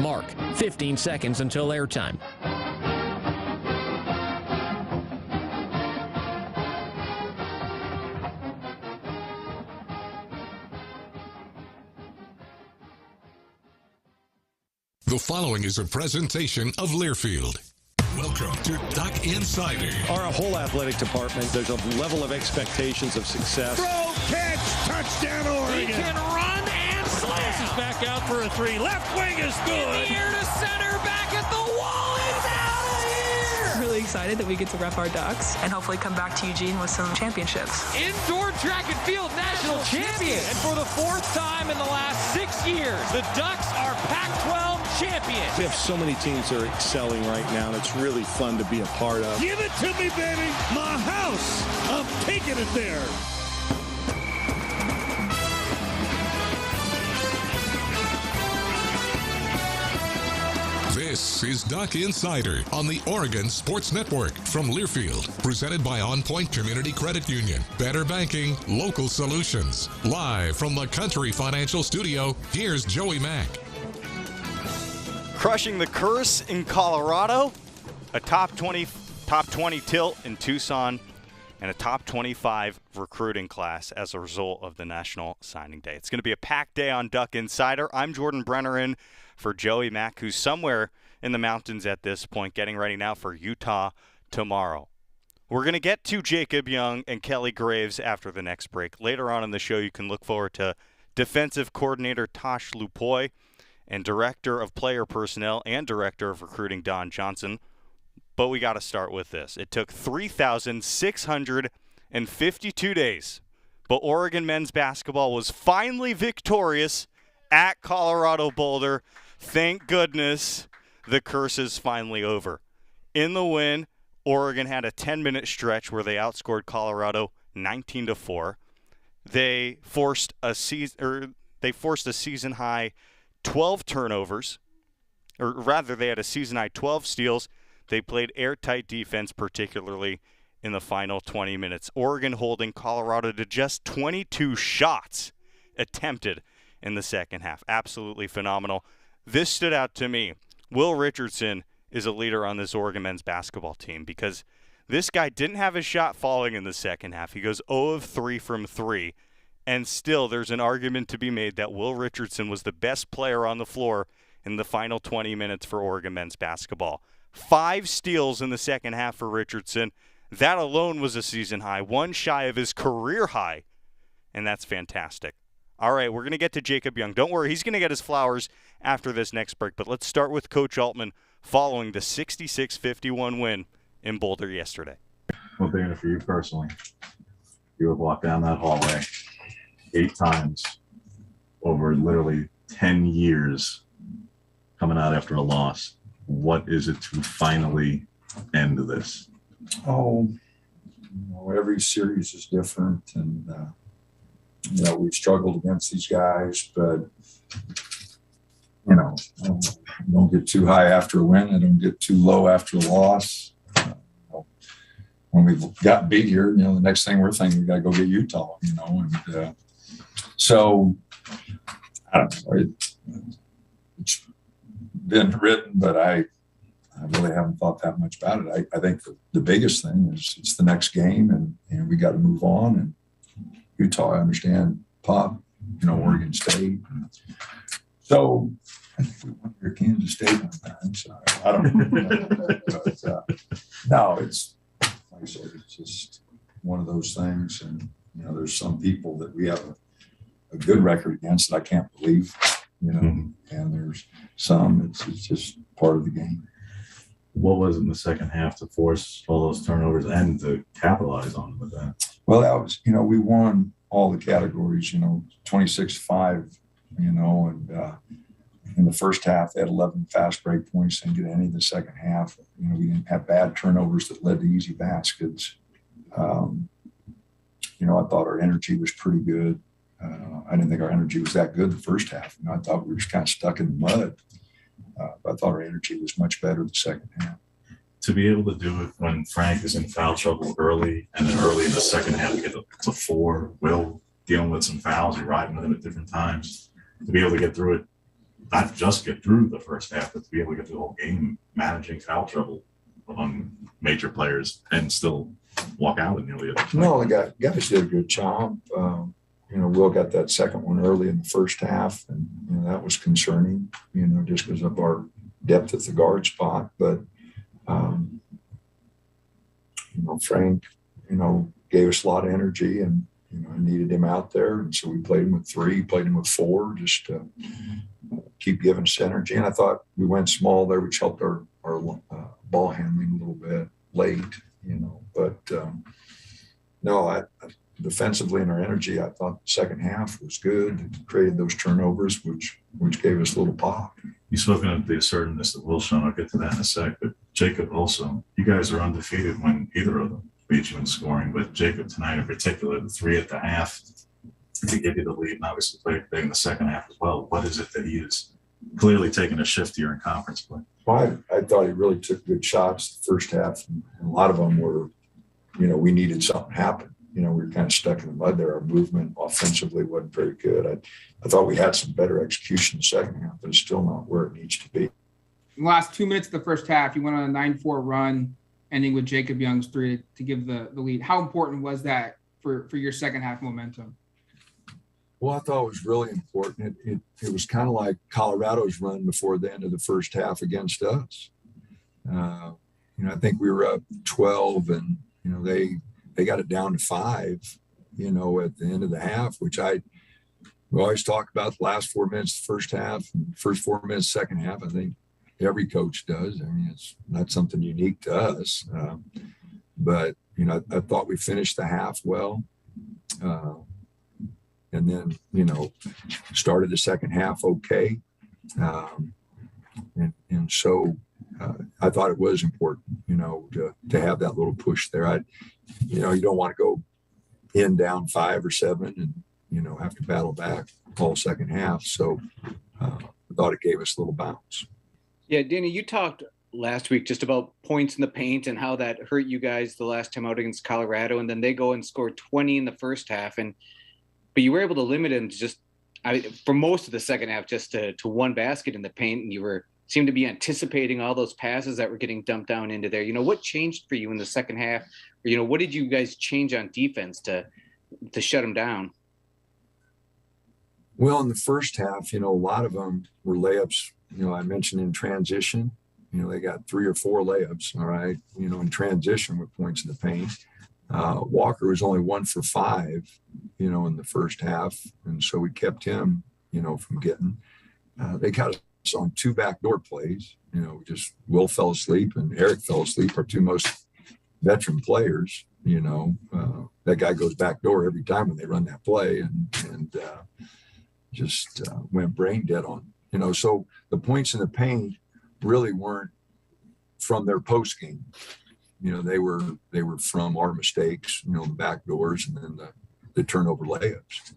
Mark, 15 seconds until airtime. The following is a presentation of Learfield. Welcome to Duck Insider. Our whole athletic department, there's a level of expectations of success. Throw, catch, touchdown, Oregon. He can run and slam. He's back out for a three. Left wing is good. In the air to center, back at the wall. It's out of here. Really excited that we get to rep our Ducks and hopefully come back to Eugene with some championships. Indoor track and field national champion. And for the fourth time in the last 6 years, the Ducks are Pac-12 champions. We have so many teams that are excelling right now, and it's really fun to be a part of. Give it to me, baby. My house. I'm taking it there. This is Duck Insider on the Oregon Sports Network from Learfield, presented by On Point Community Credit Union. Better banking, local solutions. Live from the Country Financial Studio, here's Joey Mack. Crushing the curse in Colorado, a top 20 tilt in Tucson, and a top 25 recruiting class as a result of the National Signing Day. It's going to be a packed day on Duck Insider. I'm Jordan Brenner in for Joey Mack, who's somewhere in the mountains at this point, getting ready now for Utah tomorrow. We're going to get to Jacob Young and Kelly Graves after the next break. Later on in the show, you can look forward to defensive coordinator Tosh Lupoy and Director of Player Personnel and Director of Recruiting Don Johnson. But we got to start with this. It took 3,652 days, but Oregon men's basketball was finally victorious at Colorado Boulder. Thank goodness the curse is finally over. In the win, Oregon had a 10-minute stretch where they outscored Colorado 19-4. They forced a season high 12 turnovers, or rather they had a season-high 12 steals. They played airtight defense, particularly in the final 20 minutes. Oregon holding Colorado to just 22 shots attempted in the second half. Absolutely phenomenal. This stood out to me. Will Richardson is a leader on this Oregon men's basketball team because this guy didn't have his shot falling in the second half. He goes 0 of 3 from 3. And still, there's an argument to be made that Will Richardson was the best player on the floor in the final 20 minutes for Oregon men's basketball. 5 steals in the second half for Richardson. That alone was a season high, one shy of his career high, and that's fantastic. All right, we're going to get to Jacob Young. Don't worry, he's going to get his flowers after this next break, but let's start with Coach Altman following the 66-51 win in Boulder yesterday. Well, being it for you personally, you would walk down that hallway 8 times over literally 10 years coming out after a loss. What is it to finally end this? Oh, every series is different, and we've struggled against these guys, but I don't get too high after a win. I don't get too low after a loss. When we've got beat here, the next thing we're thinking, we got to go get Utah, and so I don't know. It's been written, but I really haven't thought that much about it. I think the biggest thing is it's the next game, and we got to move on. And Utah, I understand, Pop, Oregon State. So I think we won here Kansas State one time. So I don't know. But, no, it's like I said, it's just one of those things. And there's some people that we have a good record against that I can't believe. And there's some, it's just part of the game. What was in the second half to force all those turnovers and to capitalize on them with that? Well, that was, we won all the categories, 26-5, and in the first half, they had 11 fast break points, didn't get any in the second half. We didn't have bad turnovers that led to easy baskets. I thought our energy was pretty good. I didn't think our energy was that good the first half. I thought we were just kind of stuck in the mud. But I thought our energy was much better the second half. To be able to do it when Frank is in foul trouble early, and then early in the second half to get to 4, Will dealing with some fouls and riding with him at different times, to be able to get through it not just get through the first half, but to be able to get through the whole game, managing foul trouble among major players and still walk out in nearly a No, the guys did a good job. Will got that second one early in the first half, and that was concerning, just because of our depth at the guard spot. But Frank, gave us a lot of energy, and I needed him out there, and so we played him with 3, played him with 4, just to keep giving us energy. And I thought we went small there, which helped our ball handling a little bit late, But no, defensively in our energy, I thought the second half was good. It created those turnovers, which gave us a little pop. You've spoken of the assertiveness of Wilson. I'll get to that in a sec. But Jacob also, you guys are undefeated when either of them beat you in scoring. But Jacob tonight in particular, the 3 at the half to give you the lead, and obviously played big in the second half as well. What is it that he is clearly taking a shift here in conference play? Well, I thought he really took good shots the first half, and a lot of them were, we needed something to happen. We were kind of stuck in the mud there. Our movement offensively wasn't very good. I thought we had some better execution in the second half, but it's still not where it needs to be. In the last 2 minutes of the first half, you went on a 9-4 run, ending with Jacob Young's 3 to give the lead. How important was that for your second half momentum? Well, I thought it was really important. It was kind of like Colorado's run before the end of the first half against us. I think we were up 12, and they got it down to 5. At the end of the half, which we always talk about the last 4 minutes, the first half, and first 4 minutes, second half. I think every coach does. I mean, it's not something unique to us. But I thought we finished the half well. And then, started the second half okay. And so I thought it was important, to have that little push there. You don't want to go in down 5 or 7 and, have to battle back all second half. So I thought it gave us a little bounce. Yeah, Danny, you talked last week just about points in the paint and how that hurt you guys the last time out against Colorado. And then they go and score 20 in the first half. But you were able to limit him to for most of the second half, just to 1 basket in the paint. And you seemed to be anticipating all those passes that were getting dumped down into there. What changed for you in the second half? Or, what did you guys change on defense to shut them down? Well, in the first half, a lot of them were layups. I mentioned in transition, they got 3 or 4 layups. All right. In transition with points in the paint. Walker was only 1 for 5, in the first half. And so we kept him, from getting, they got us on 2 backdoor plays, just Will fell asleep and Eric fell asleep, our 2 most veteran players. That guy goes backdoor every time when they run that play and just went brain dead on, so the points in the paint really weren't from their post game. They were from our mistakes, the back doors and then the turnover layups.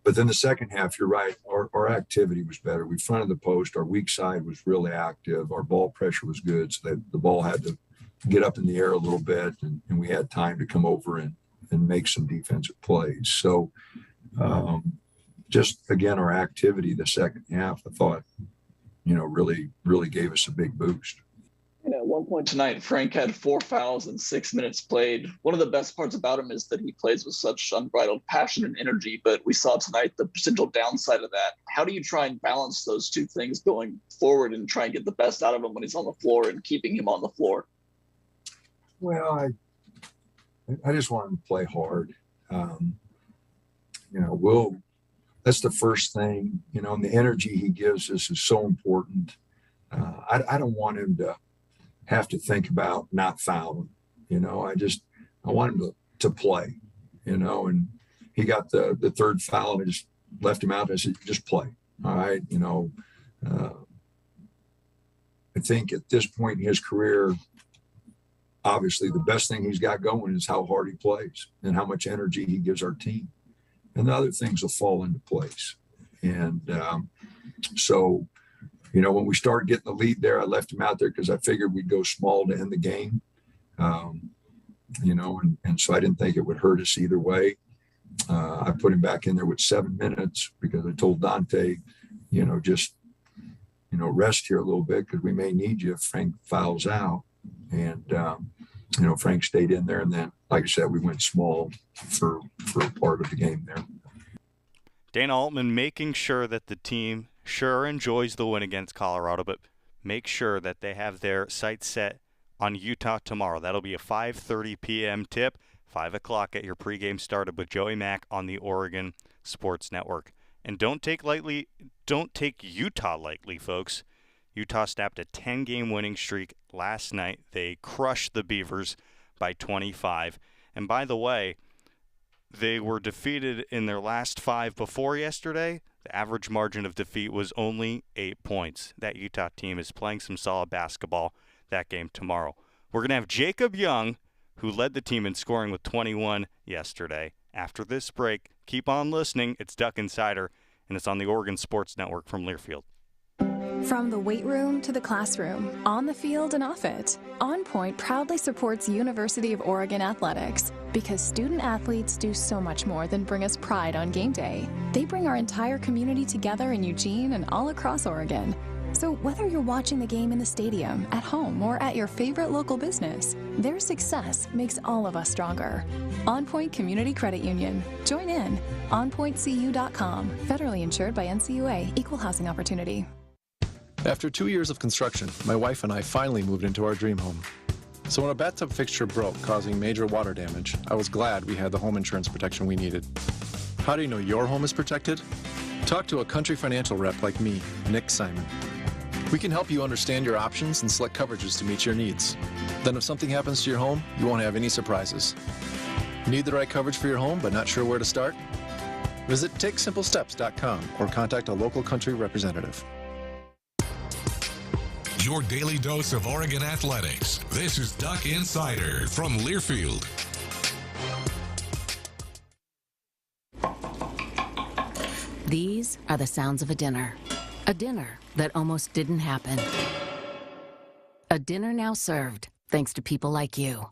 But then the second half, you're right, our activity was better. We fronted the post. Our weak side was really active. Our ball pressure was good, so that the ball had to get up in the air a little bit, and we had time to come over and make some defensive plays. So just, again, our activity the second half, I thought, really, really gave us a big boost. At one point tonight, Frank had 4 fouls in 6 minutes played. One of the best parts about him is that he plays with such unbridled passion and energy, but we saw tonight the potential downside of that. How do you try and balance those 2 things going forward and try and get the best out of him when he's on the floor and keeping him on the floor? Well, I just want him to play hard. That's the first thing, and the energy he gives us is so important. I don't want him to have to think about not fouling. I want him to play, and he got the 3rd foul and I just left him out. I said, just play. All right. I think at this point in his career, obviously the best thing he's got going is how hard he plays and how much energy he gives our team. And the other things will fall into place. And so, when we started getting the lead there, I left him out there because I figured we'd go small to end the game. And so I didn't think it would hurt us either way. I put him back in there with 7 minutes because I told Dante, just, rest here a little bit because we may need you if Frank fouls out. And, Frank stayed in there. And then, like I said, we went small for a part of the game there. Dana Altman making sure that the team enjoys the win against Colorado, but make sure that they have their sights set on Utah tomorrow. That'll be a 5:30 p.m. tip, 5 o'clock at your pregame started with Joey Mack on the Oregon Sports Network. And don't take Utah lightly, folks. Utah snapped a 10-game winning streak last night. They crushed the Beavers by 25. And by the way, they were defeated in their last 5 before yesterday. The average margin of defeat was only 8 points. That Utah team is playing some solid basketball that game tomorrow. We're going to have Jacob Young, who led the team in scoring with 21 yesterday. After this break, keep on listening. It's Duck Insider, and it's on the Oregon Sports Network from Learfield. From the weight room to the classroom, on the field and off it, On Point proudly supports University of Oregon athletics because student athletes do so much more than bring us pride on game day. They bring our entire community together in Eugene and all across Oregon. So whether you're watching the game in the stadium, at home, or at your favorite local business, their success makes all of us stronger. On Point Community Credit Union. Join in. OnPointCU.com. Federally insured by NCUA. Equal housing opportunity. After 2 years of construction, my wife and I finally moved into our dream home. So when a bathtub fixture broke, causing major water damage, I was glad we had the home insurance protection we needed. How do you know your home is protected? Talk to a Country Financial rep like me, Nick Simon. We can help you understand your options and select coverages to meet your needs. Then if something happens to your home, you won't have any surprises. Need the right coverage for your home but not sure where to start? Visit TakeSimpleSteps.com or contact a local Country representative. Your daily dose of Oregon athletics. This is Duck Insider from Learfield. These are the sounds of a dinner. A dinner that almost didn't happen. A dinner now served, thanks to people like you.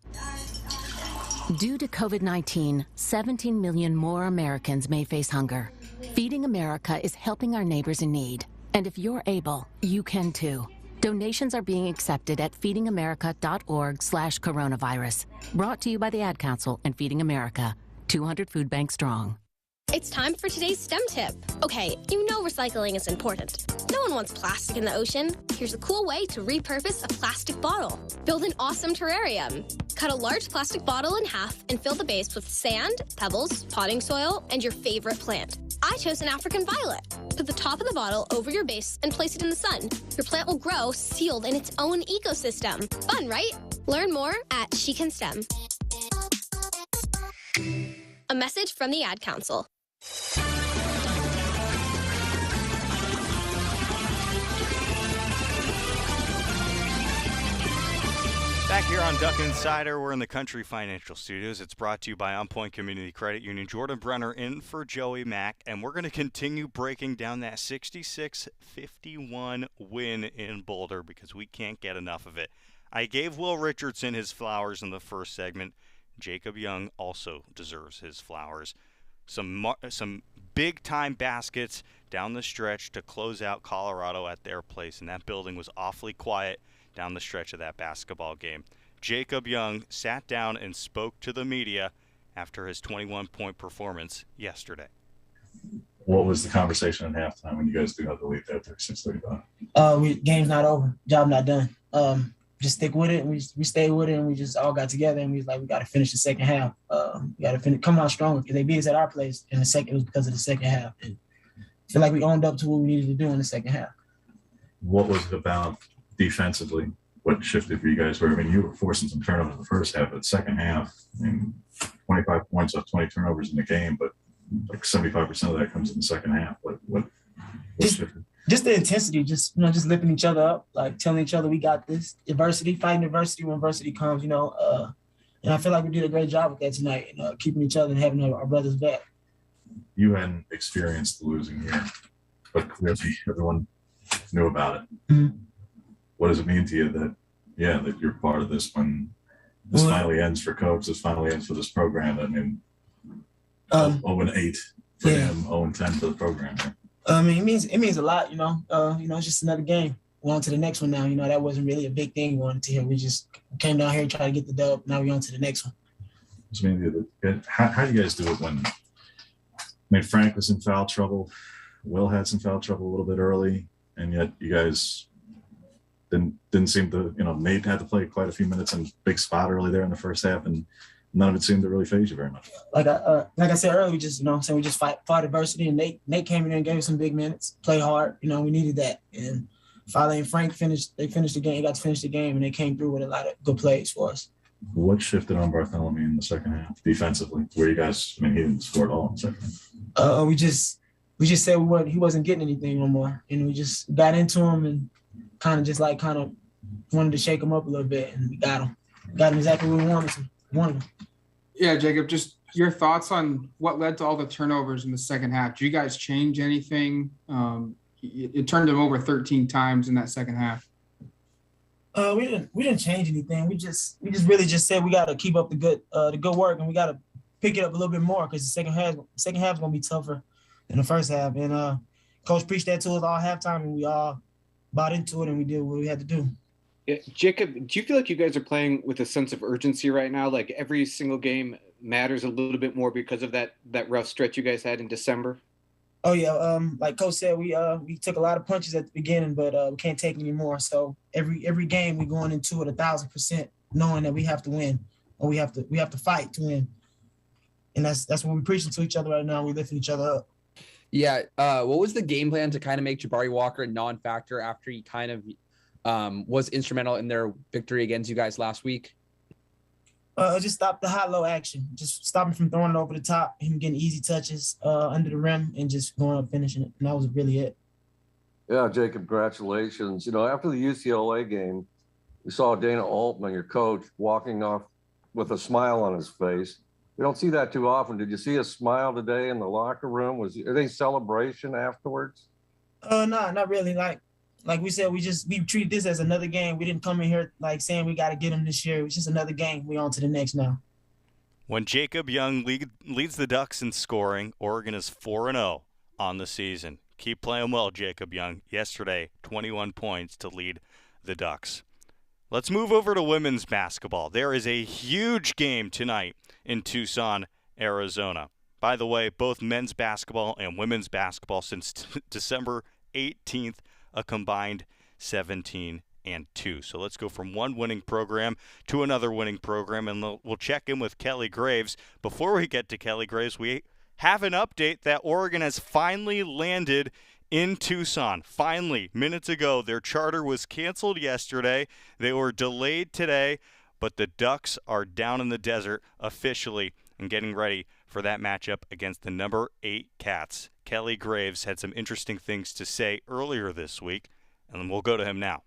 Due to COVID-19, 17 million more Americans may face hunger. Feeding America is helping our neighbors in need. And if you're able, you can too. Donations are being accepted at feedingamerica.org/coronavirus. Brought to you by the Ad Council and Feeding America, 200 food banks strong. It's time for today's STEM tip. Okay, you know recycling is important. No one wants plastic in the ocean. Here's a cool way to repurpose a plastic bottle. Build an awesome terrarium. Cut a large plastic bottle in half and fill the base with sand, pebbles, potting soil, and your favorite plant. I chose an African violet. Put the top of the bottle over your base and place it in the sun. Your plant will grow sealed in its own ecosystem. Fun, right? Learn more at She Can STEM. A message from the Ad Council. Back here on Duck Insider, we're in the Country Financial Studios. It's brought to you by On Point Community Credit Union. Jordan Brenner in for Joey Mack, and we're going to continue breaking down that 66-51 win in Boulder because we can't get enough of it. I gave Will Richardson his flowers in the first segment. Jacob Young also deserves his flowers. Some big-time baskets down the stretch to close out Colorado at their place, and that building was awfully quiet down the stretch of that basketball game. Jacob Young sat down and spoke to the media after his 21-point performance yesterday. What was the conversation at halftime when you guys do have the lead there, 36-35? Game's not over, job not done. Just stick with it. We stayed with it, and we just all got together, and we was like, we got to finish the second half. We got to finish, come out stronger because they beat us at our place in the second. It was because of the second half. And I feel like we owned up to what we needed to do in the second half. What was it about defensively? What shifted for you guys? Where I mean, you were forcing some turnovers in the first half, but the second half, I mean, 25 points off 20 turnovers in the game, but like 75% of that comes in the second half. What shifted? Just the intensity, just lifting each other up, like telling each other we got this. Adversity, fighting adversity when adversity comes, and I feel like we did a great job with that tonight, keeping each other and having our brothers back. You hadn't experienced the losing year, but clearly everyone knew about it. Mm-hmm. What does it mean to you that you're part of this when this finally ends for Coach, this finally ends for this program? I mean, 0-8 for him, 0-10 for the program. I mean, it means a lot, it's just another game. We're on to the next one now. That wasn't really a big thing going into here. We just came down here to try to get the dub. Now we're on to the next one. So maybe how do you guys do it when Frank was in foul trouble, Will had some foul trouble a little bit early, and yet you guys didn't seem to, Nate had to play quite a few minutes in a big spot early there in the first half, and none of it seemed to really phase you very much. Like I said earlier, we just, we just fought adversity, and Nate came in there and gave us some big minutes, play hard. We needed that. And Fale and Frank finished the game. They got to finish the game, and they came through with a lot of good plays for us. What shifted on Bartholomew in the second half defensively? Where you guys, he didn't score at all in the second half. We just said he wasn't getting anything no more, and we just got into him and kind of wanted to shake him up a little bit, and we got him exactly where we wanted him. Yeah, Jacob, just your thoughts on what led to all the turnovers in the second half. Did you guys change anything? It turned them over 13 times in that second half. We didn't change anything. We just really just said we got to keep up the good work, and we got to pick it up a little bit more because the second half is gonna be tougher than the first half. And Coach preached that to us all halftime, and we all bought into it, and we did what we had to do. Yeah, Jacob, do you feel like you guys are playing with a sense of urgency right now? Like every single game matters a little bit more because of that rough stretch you guys had in December? Oh yeah, like Coach said, we took a lot of punches at the beginning, but we can't take any more. So every game we're going into it 1,000%, knowing that we have to win, or we have to fight to win. And that's what we're preaching to each other right now. We're lifting each other up. Yeah. What was the game plan to kind of make Jabari Walker a non-factor after he kind of was instrumental in their victory against you guys last week? Just stop the high-low action. Just stop him from throwing it over the top, him getting easy touches under the rim, and just going up finishing it. And that was really it. Yeah, Jacob, congratulations. After the UCLA game, we saw Dana Altman, your coach, walking off with a smile on his face. We don't see that too often. Did you see a smile today in the locker room? Was there any celebration afterwards? No, not really. Like we said, we treated this as another game. We didn't come in here saying we got to get them this year. It was just another game. We're on to the next now. When Jacob Young leads the Ducks in scoring, Oregon is 4-0 on the season. Keep playing well, Jacob Young. Yesterday, 21 points to lead the Ducks. Let's move over to women's basketball. There is a huge game tonight in Tucson, Arizona. By the way, both men's basketball and women's basketball since December 18th, a combined 17-2. So let's go from one winning program to another winning program, and we'll check in with Kelly Graves. Before we get to Kelly Graves, we have an update that Oregon has finally landed in Tucson. Finally, minutes ago, their charter was canceled yesterday. They were delayed today, but the Ducks are down in the desert officially and getting ready for that matchup against the number 8 Cats. Kelly Graves had some interesting things to say earlier this week, and we'll go to him now.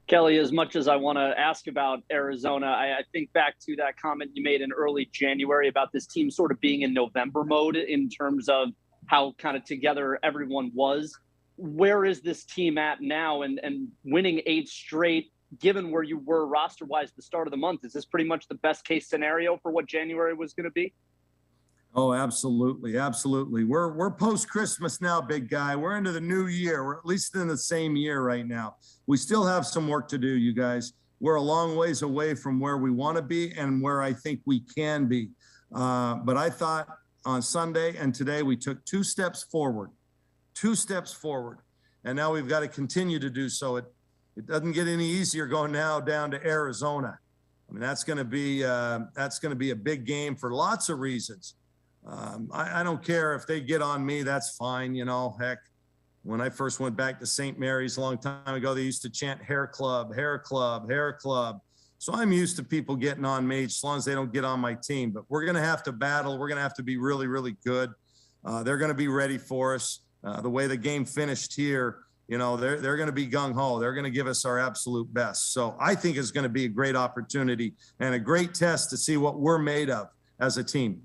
Kelly, as much as I want to ask about Arizona, I think back to that comment you made in early January about this team sort of being in November mode in terms of how kind of together everyone was. Where is this team at now? And winning 8 straight, given where you were roster-wise at the start of the month, is this pretty much the best-case scenario for what January was going to be? Oh, absolutely. Absolutely. We're post-Christmas now, big guy. We're into the new year. We're at least in the same year right now. We still have some work to do, you guys. We're a long ways away from where we want to be and where I think we can be. But I thought on Sunday and today we took 2 steps forward. And now we've got to continue to do so. It doesn't get any easier going now down to Arizona. I mean, that's going to be a big game for lots of reasons. I don't care if they get on me, that's fine. Heck, when I first went back to St. Mary's a long time ago, they used to chant hair club, hair club, hair club. So I'm used to people getting on me as long as they don't get on my team. But we're going to have to battle. We're going to have to be really, really good. They're going to be ready for us. The way the game finished here, they're going to be gung-ho. They're going to give us our absolute best. So I think it's going to be a great opportunity and a great test to see what we're made of as a team.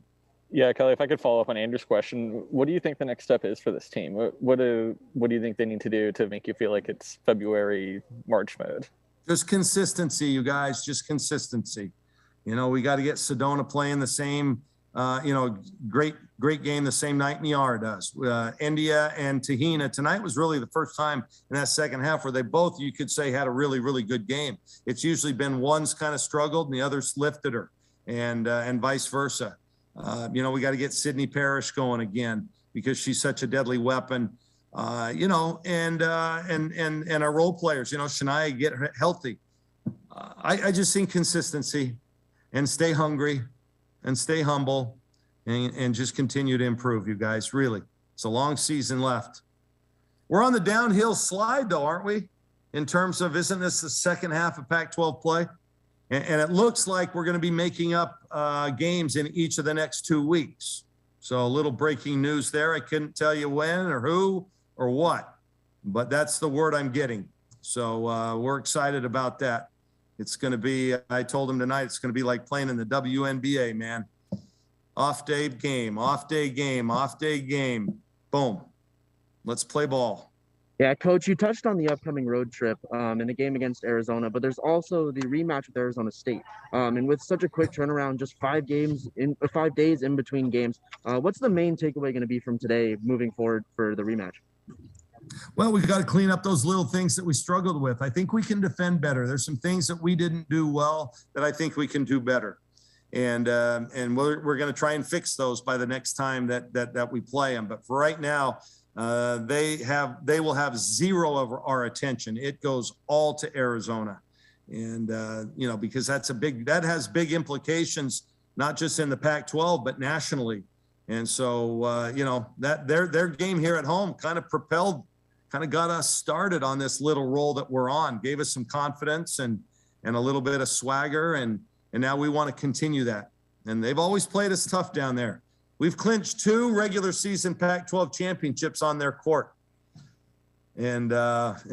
Yeah, Kelly, if I could follow up on Andrew's question, what do you think the next step is for this team? What do you think they need to do to make you feel like it's February, March mode? Just consistency, you guys, just consistency. We got to get Sedona playing the same Great game the same night Niara does. India and Tahina tonight was really the first time in that second half where they both, you could say, had a really, really good game. It's usually been one's kind of struggled and the other's lifted her, and vice versa. We got to get Sydney Parrish going again because she's such a deadly weapon. And our role players, Shania, get healthy. I just think consistency and stay hungry and stay humble and just continue to improve, you guys. Really, it's a long season left. We're on the downhill slide, though, aren't we? In terms of, isn't this the second half of Pac-12 play? And it looks like we're going to be making up games in each of the next 2 weeks. So a little breaking news there. I couldn't tell you when or who or what, but that's the word I'm getting. So we're excited about that. It's going to be, I told him tonight, it's going to be like playing in the WNBA, man. Off day game, off day game, off day game. Boom. Let's play ball. Yeah, Coach, you touched on the upcoming road trip in the game against Arizona, but there's also the rematch with Arizona State. And with such a quick turnaround, just 5 days in between games, what's the main takeaway going to be from today moving forward for the rematch? Well, we've got to clean up those little things that we struggled with. I think we can defend better. There's some things that we didn't do well that I think we can do better. And we're going to try and fix those by the next time that we play them. But for right now, they will have zero of our attention. It goes all to Arizona. And, because that has big implications, not just in the Pac-12, but nationally. And so, that their game here at home kind of got us started on this little roll that we're on, gave us some confidence and a little bit of swagger. And now we want to continue that. And they've always played us tough down there. We've clinched 2 regular season Pac-12 championships on their court. And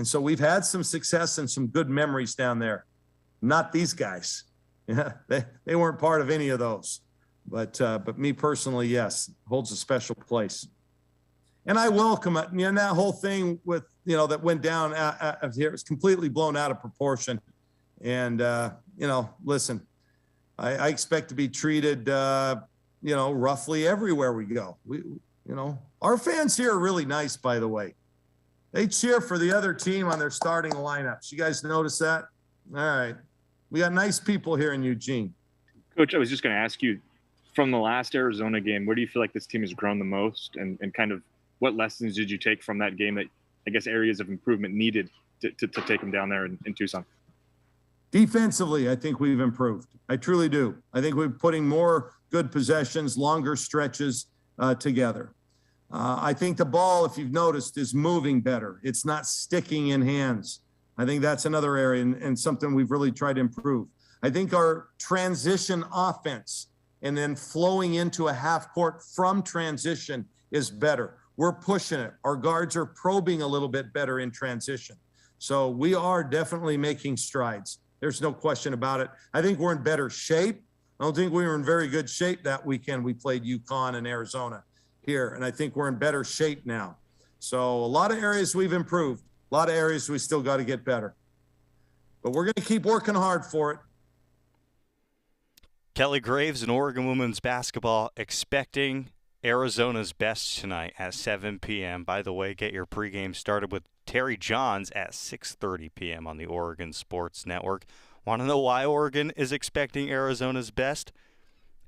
so we've had some success and some good memories down there. Not these guys. Yeah, they weren't part of any of those. But me personally, yes, holds a special place. And I welcome it. And that whole thing with, that went down here was completely blown out of proportion. And, listen, I expect to be treated, roughly everywhere we go. Our fans here are really nice, by the way. They cheer for the other team on their starting lineups. You guys notice that? All right. We got nice people here in Eugene. Coach, I was just going to ask you, from the last Arizona game, where do you feel like this team has grown the most, and kind of what lessons did you take from that game that I guess areas of improvement needed to take them down there in Tucson? Defensively, I think we've improved. I truly do. I think we're putting more good possessions, longer stretches together. I think the ball, if you've noticed, is moving better. It's not sticking in hands. I think that's another area and something we've really tried to improve. I think our transition offense and then flowing into a half court from transition is better. We're pushing it. Our guards are probing a little bit better in transition. So we are definitely making strides. There's no question about it. I think we're in better shape. I don't think we were in very good shape that weekend. We played UConn and Arizona here, and I think we're in better shape now. So a lot of areas we've improved. A lot of areas we still got to get better. But we're going to keep working hard for it. Kelly Graves and Oregon women's basketball expecting Arizona's best tonight at 7 p.m. By the way, get your pregame started with Terry Johns at 6:30 p.m. on the Oregon Sports Network. Want to know why Oregon is expecting Arizona's best?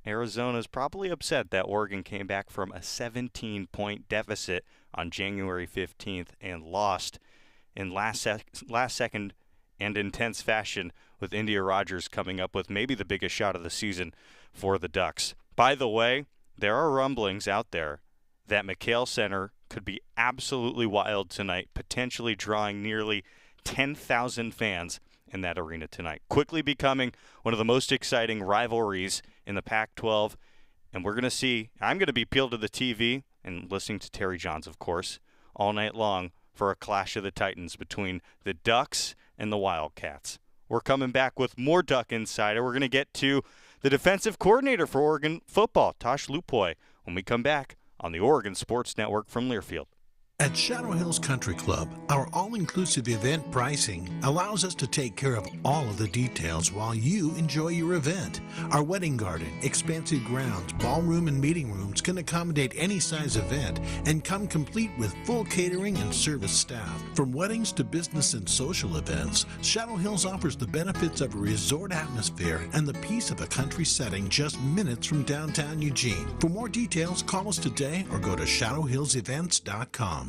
Arizona's probably upset that Oregon came back from a 17-point deficit on January 15th and lost in last second and intense fashion, with India Rogers coming up with maybe the biggest shot of the season for the Ducks. By the way, there are rumblings out there that McHale Center could be absolutely wild tonight, potentially drawing nearly 10,000 fans in that arena tonight. Quickly becoming one of the most exciting rivalries in the Pac-12. And we're going to see, I'm going to be peeled to the TV and listening to Terry Johns, of course, all night long for a clash of the Titans between the Ducks and the Wildcats. We're coming back with more Duck Insider. We're going to get to the defensive coordinator for Oregon football, Tosh Lupoy, when we come back on the Oregon Sports Network from Learfield. At Shadow Hills Country Club, our all-inclusive event pricing allows us to take care of all of the details while you enjoy your event. Our wedding garden, expansive grounds, ballroom, and meeting rooms can accommodate any size event and come complete with full catering and service staff. From weddings to business and social events, Shadow Hills offers the benefits of a resort atmosphere and the peace of a country setting just minutes from downtown Eugene. For more details, call us today or go to shadowhillsevents.com.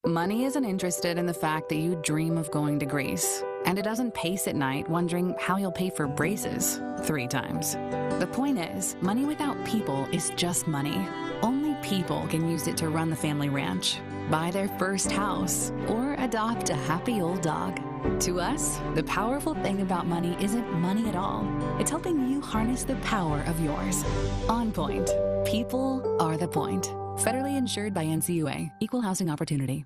Money isn't interested in the fact that you dream of going to Greece, and it doesn't pace at night wondering how you'll pay for braces 3 times. The point is, money without people is just money. Only people can use it to run the family ranch, buy their first house, or adopt a happy old dog. To us, the powerful thing about money isn't money at all. It's helping you harness the power of yours. On Point. People are the point. Federally insured by NCUA. Equal housing opportunity.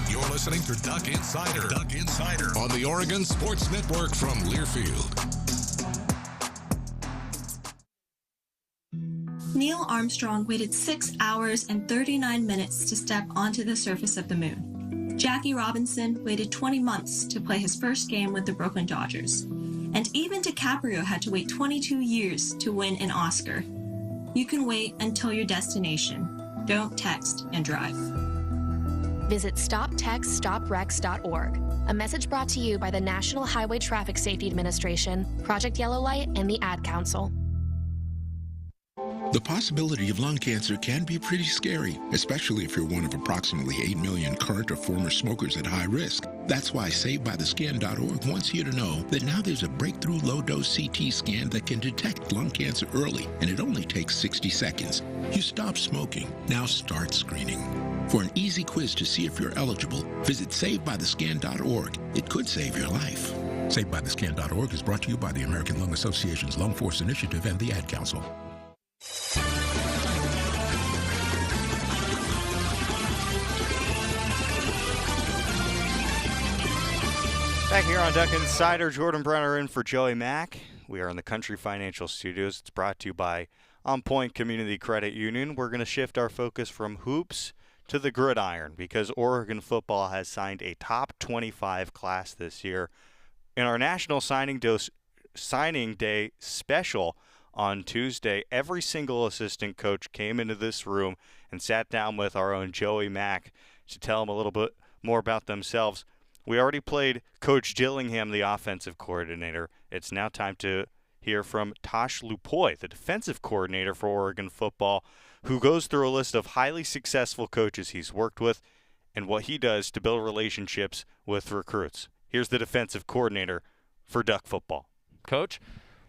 You're listening to Duck Insider. Duck Insider on the Oregon Sports Network from Learfield. Neil Armstrong waited 6 hours and 39 minutes to step onto the surface of the moon. Jackie Robinson waited 20 months to play his first game with the Brooklyn Dodgers. And even DiCaprio had to wait 22 years to win an Oscar. You can wait until your destination. Don't text and drive. Visit StopTextStopWrecks.org. A message brought to you by the National Highway Traffic Safety Administration, Project Yellow Light, and the Ad Council. The possibility of lung cancer can be pretty scary, especially if you're one of approximately 8 million current or former smokers at high risk. That's why SaveByTheScan.org wants you to know that now there's a breakthrough low-dose CT scan that can detect lung cancer early, and it only takes 60 seconds. You stop smoking, now start screening. For an easy quiz to see if you're eligible, visit SaveByTheScan.org. It could save your life. SaveByTheScan.org is brought to you by the American Lung Association's Lung Force Initiative and the Ad Council. Back here on Duck Insider, Jordan Brenner in for Joey Mack. We are in the Country Financial Studios. It's brought to you by On Point Community Credit Union. We're going to shift our focus from hoops to the gridiron because Oregon football has signed a top 25 class this year. In our National Signing Day special on Tuesday, every single assistant coach came into this room and sat down with our own Joey Mack to tell them a little bit more about themselves. We already played Coach Dillingham, the offensive coordinator. It's now time to hear from Tosh Lupoy, the defensive coordinator for Oregon football, who goes through a list of highly successful coaches he's worked with and what he does to build relationships with recruits. Here's the defensive coordinator for Duck football. Coach,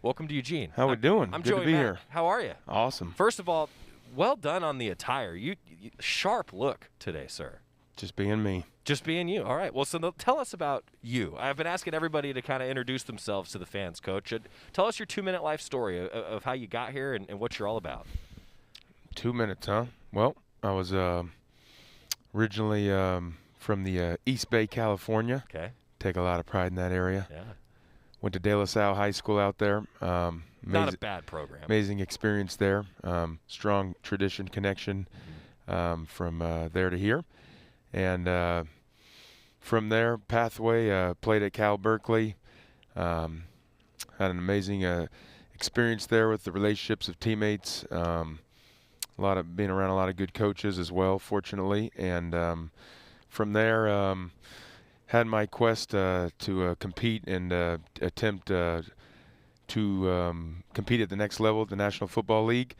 welcome to Eugene. How we doing? I'm Good Joey to be Mack. here. How are you? Awesome. First of all, well done on the attire. You sharp look today, sir. Just being me. Just being you. All right. Well, so tell us about you. I've been asking everybody to kind of introduce themselves to the fans, Coach. Tell us your 2-minute life story of how you got here and what you're all about. 2 minutes, huh? Well, I was originally from the East Bay, California. Okay. Take a lot of pride in that area. Yeah. Went to De La Salle High School out there. Not a bad program. Amazing experience there. Strong tradition connection from there to here. And from there, pathway, played at Cal Berkeley. Had an amazing experience there with the relationships of teammates. A lot of being around a lot of good coaches as well, fortunately. And from there, had my quest to compete and attempt to compete at the next level at the National Football League.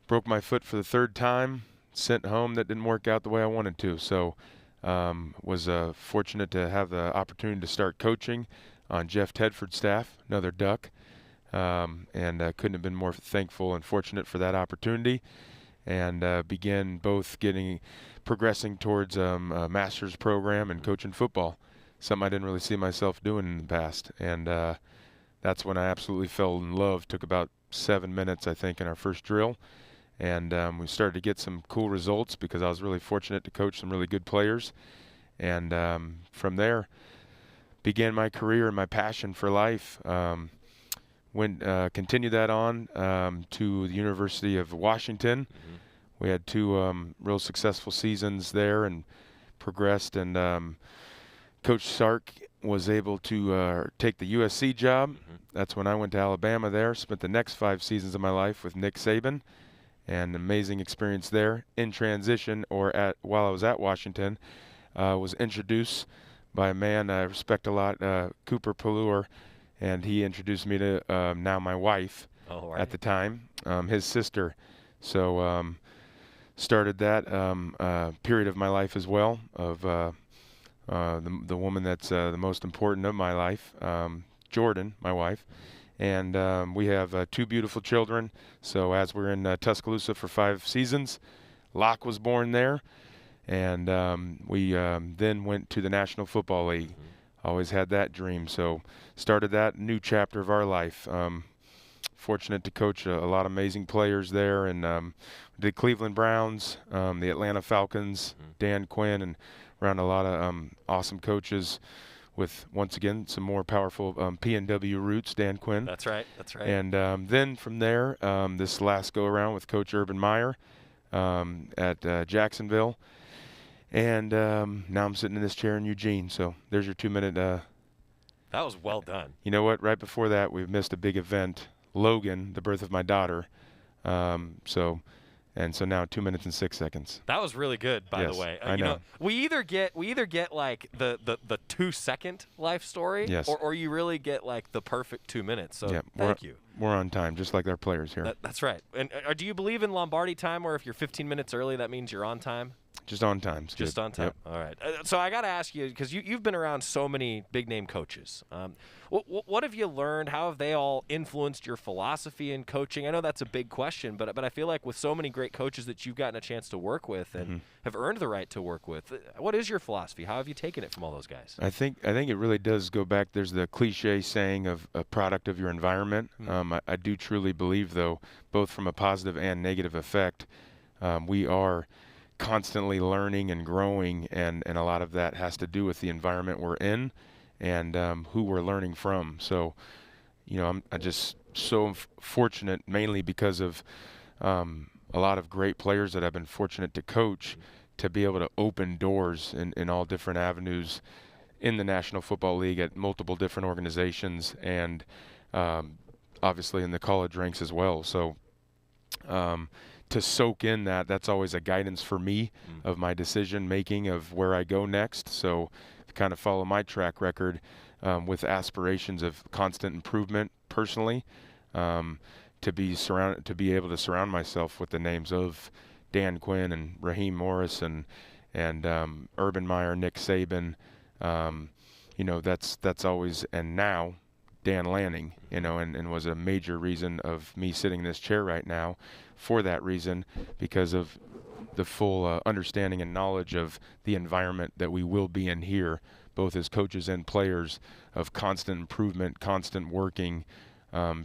Broke my foot for the 3rd time. Sent home. That didn't work out the way I wanted to. So was fortunate to have the opportunity to start coaching on Jeff Tedford's staff, another Duck. And couldn't have been more thankful and fortunate for that opportunity. And began both progressing towards a master's program and coaching football, something I didn't really see myself doing in the past. And that's when I absolutely fell in love. Took about 7 minutes, I think, in our first drill. And we started to get some cool results because I was really fortunate to coach some really good players. And from there, began my career and my passion for life. Continued that on to the University of Washington. Mm-hmm. We had 2 real successful seasons there and progressed, and Coach Sark was able to take the USC job. That's when I went to Alabama there, spent the next 5 seasons of my life with Nick Saban, and amazing experience there. In transition, while I was at Washington, was introduced by a man I respect a lot, Cooper Pelluer, and he introduced me to now my wife at the time, his sister. So started that period of my life as well, of the woman that's the most important of my life, Jordan, my wife. And we have 2 beautiful children. So as we're in Tuscaloosa for 5 seasons, Locke was born there. And we then went to the National Football League. Always had that dream. So started that new chapter of our life. Fortunate to coach a lot of amazing players there, and the Cleveland Browns, the Atlanta Falcons, Dan Quinn, and around a lot of awesome coaches with, once again, some more powerful P&W roots, Dan Quinn. That's right. That's right. And then from there, this last go-around with Coach Urban Meyer at Jacksonville. And now I'm sitting in this chair in Eugene. So there's your 2-minute. That was well done. You know what? Right before that, we've missed a big event, Logan, the birth of my daughter. So now 2 minutes and 6 seconds. That was really good, by Yes, the way. I know. We either get like the 2-second life story, Yes. or you really get like the perfect 2 minutes. So Yeah, thank you. We're on time, just like our players here. That's right. And do you believe in Lombardi time, where if you're 15 minutes early, that means you're on time? Just on time. It's Just good. on time. Yep. All right. So I got to ask you, because you've been around so many big-name coaches. What have you learned? How have they all influenced your philosophy in coaching? I know that's a big question, but I feel like with so many great coaches that you've gotten a chance to work with and have earned the right to work with, what is your philosophy? How have you taken it from all those guys? I think it really does go back. There's the cliche saying of a product of your environment. I do truly believe, though, both from a positive and negative effect, we are constantly learning and growing, and a lot of that has to do with the environment we're in and who we're learning from. So, I'm just so fortunate, mainly because of a lot of great players that I've been fortunate to coach, to be able to open doors in all different avenues in the National Football League at multiple different organizations, and obviously in the college ranks as well. So to soak in that's always a guidance for me of my decision making of where I go next. So to kind of follow my track record with aspirations of constant improvement personally, to be able to surround myself with the names of Dan Quinn and Raheem Morris and Urban Meyer, Nick Saban. That's always, and now Dan Lanning, and was a major reason of me sitting in this chair right now for that reason, because of the full understanding and knowledge of the environment that we will be in here, both as coaches and players, of constant improvement, constant working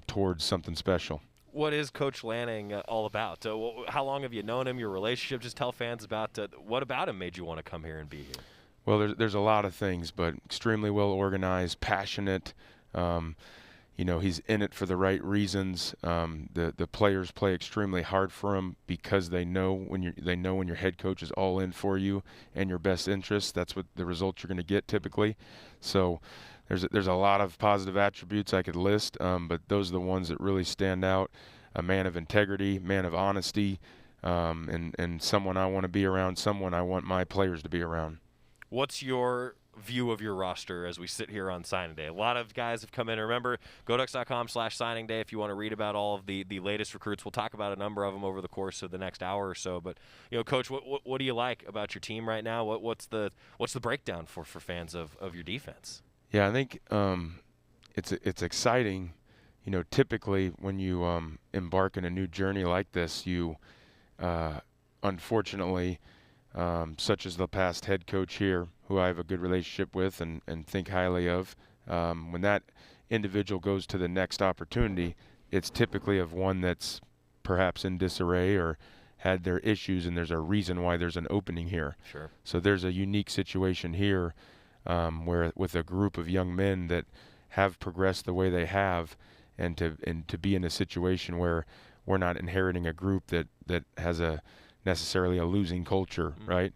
towards something special. What is Coach Lanning all about? How long have you known him, your relationship? Just tell fans about what about him made you want to come here and be here? Well, there's a lot of things, but extremely well organized, passionate. He's in it for the right reasons. The players play extremely hard for him because they know when your head coach is all in for you and your best interests. That's what the results you're going to get typically. So there's a lot of positive attributes I could list, but those are the ones that really stand out. A man of integrity, man of honesty, and someone I want to be around, someone I want my players to be around. What's your view of your roster as we sit here on signing day? A lot of guys have come in. Remember, GoDucks.com/signing day if you want to read about all of the latest recruits. We'll talk about a number of them over the course of the next hour or so. But, Coach, what do you like about your team right now? What's the breakdown for fans of your defense? Yeah, I think it's exciting. Typically when you embark in a new journey like this, you unfortunately, such as the past head coach here, who I have a good relationship with and think highly of, when that individual goes to the next opportunity, it's typically of one that's perhaps in disarray or had their issues, and there's a reason why there's an opening here. Sure. So there's a unique situation here where with a group of young men that have progressed the way they have, and to be in a situation where we're not inheriting a group that has necessarily a losing culture, right?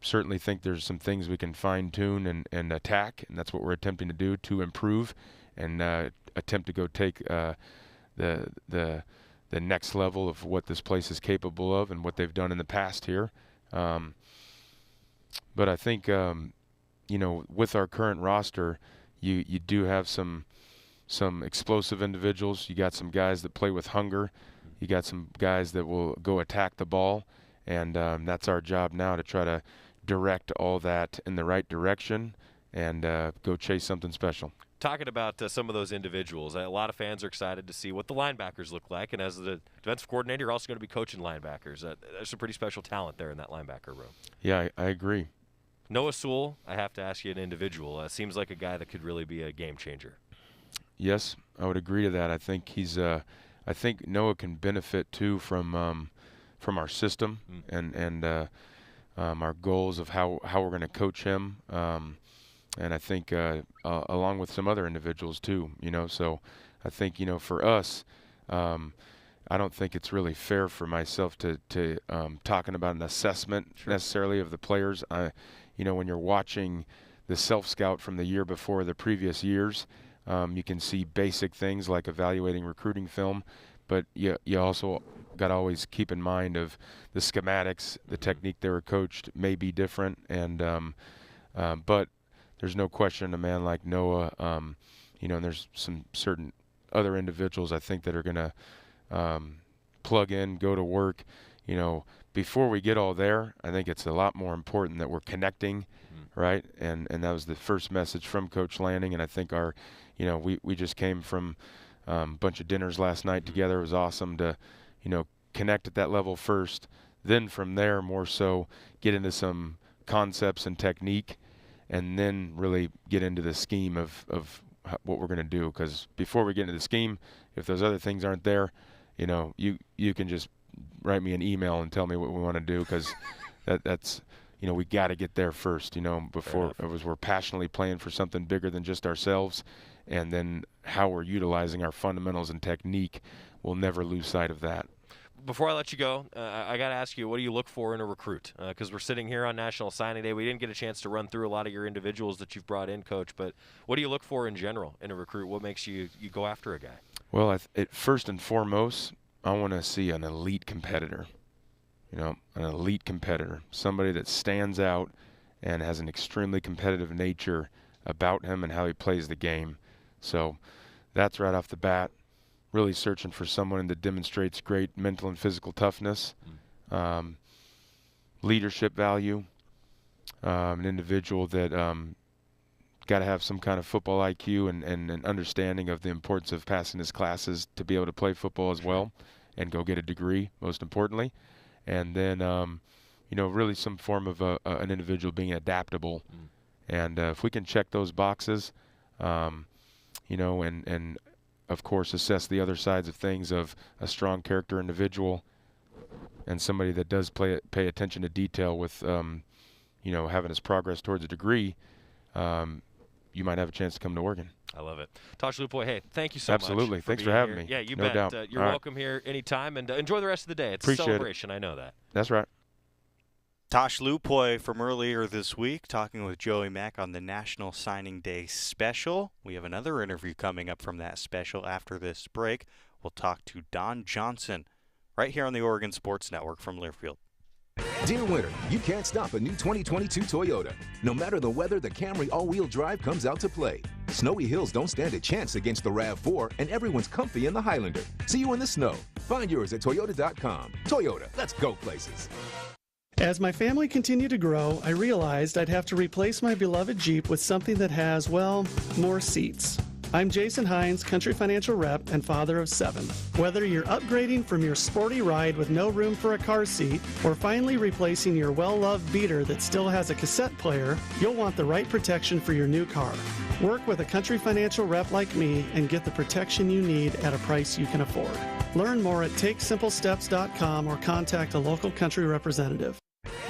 certainly think there's some things we can fine-tune and attack, and that's what we're attempting to do to improve and attempt to go take the next level of what this place is capable of and what they've done in the past here. But I think, with our current roster, you do have some explosive individuals. You got some guys that play with hunger. You got some guys that will go attack the ball, and that's our job now, to try to direct all that in the right direction and go chase something special. Talking about some of those individuals, a lot of fans are excited to see what the linebackers look like, and as the defensive coordinator, you're also going to be coaching linebackers. There's some pretty special talent there in that linebacker room. Yeah, I agree. Noah Sewell, I have to ask you an individual. Seems like a guy that could really be a game changer. Yes, I would agree to that. I think he's. I think Noah can benefit too from our system and our goals of how we're going to coach him. And I think along with some other individuals too. So I think for us, I don't think it's really fair for myself to talking about an assessment necessarily of the players. When you're watching the self-scout from the year before the previous years, you can see basic things like evaluating recruiting film, but you also got to always keep in mind of the schematics, the technique they were coached may be different, and but there's no question a man like Noah, and there's some certain other individuals I think that are going to plug in, go to work. Before we get all there, I think it's a lot more important that we're connecting, right? And that was the first message from Coach Lanning, and I think we just came from a bunch of dinners last night together. It was awesome to, connect at that level first. Then from there, more so, get into some concepts and technique, and then really get into the scheme of what we're going to do. Because before we get into the scheme, if those other things aren't there, you can just write me an email and tell me what we want to do, because that's we got to get there first, before we're passionately playing for something bigger than just ourselves, and then how we're utilizing our fundamentals and technique. We'll never lose sight of that. Before I let you go, I got to ask you, what do you look for in a recruit? Because we're sitting here on National Signing Day. We didn't get a chance to run through a lot of your individuals that you've brought in, Coach, but what do you look for in general in a recruit? What makes you go after a guy? Well, first and foremost, I want to see an elite competitor. An elite competitor, somebody that stands out and has an extremely competitive nature about him and how he plays the game. So that's right off the bat. Really searching for someone that demonstrates great mental and physical toughness, leadership value, an individual that got to have some kind of football IQ and an understanding of the importance of passing his classes to be able to play football as well and go get a degree, most importantly. And then, really some form of an individual being adaptable. And if we can check those boxes, and of course assess the other sides of things of a strong character individual and somebody that does pay attention to detail with, having his progress towards a degree, you might have a chance to come to Oregon. I love it. Tosh Lupoy, hey, thank you so much. Absolutely. Thanks for having me. Yeah, you no bet. Doubt. You're welcome here anytime, and enjoy the rest of the day. It's Appreciate a celebration. I know that. That's right. Tosh Lupoy from earlier this week talking with Joey Mack on the National Signing Day special. We have another interview coming up from that special after this break. We'll talk to Don Johnson right here on the Oregon Sports Network from Learfield. Dear winter, you can't stop a new 2022 Toyota. No matter the weather, the Camry all-wheel drive comes out to play. Snowy hills don't stand a chance against the RAV4, and everyone's comfy in the Highlander. See you in the snow. Find yours at Toyota.com. Toyota, let's go places. As my family continued to grow, I realized I'd have to replace my beloved Jeep with something that has, well, more seats. I'm Jason Hines, Country Financial Rep and father of 7. Whether you're upgrading from your sporty ride with no room for a car seat or finally replacing your well-loved beater that still has a cassette player, you'll want the right protection for your new car. Work with a Country Financial Rep like me and get the protection you need at a price you can afford. Learn more at TakeSimpleSteps.com or contact a local Country representative.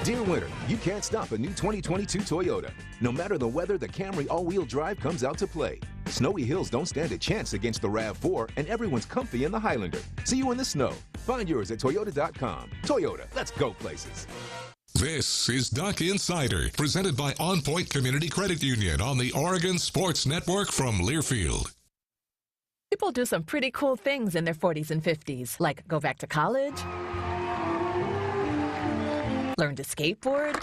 Dear winter, you can't stop a new 2022 Toyota. No matter the weather, the Camry all-wheel drive comes out to play. Snowy hills don't stand a chance against the RAV4, and everyone's comfy in the Highlander. See you in the snow. Find yours at Toyota.com. Toyota, let's go places. This is Duck Insider, presented by On Point Community Credit Union on the Oregon Sports Network from Learfield. People do some pretty cool things in their 40s and 50s, like go back to college, learn to skateboard.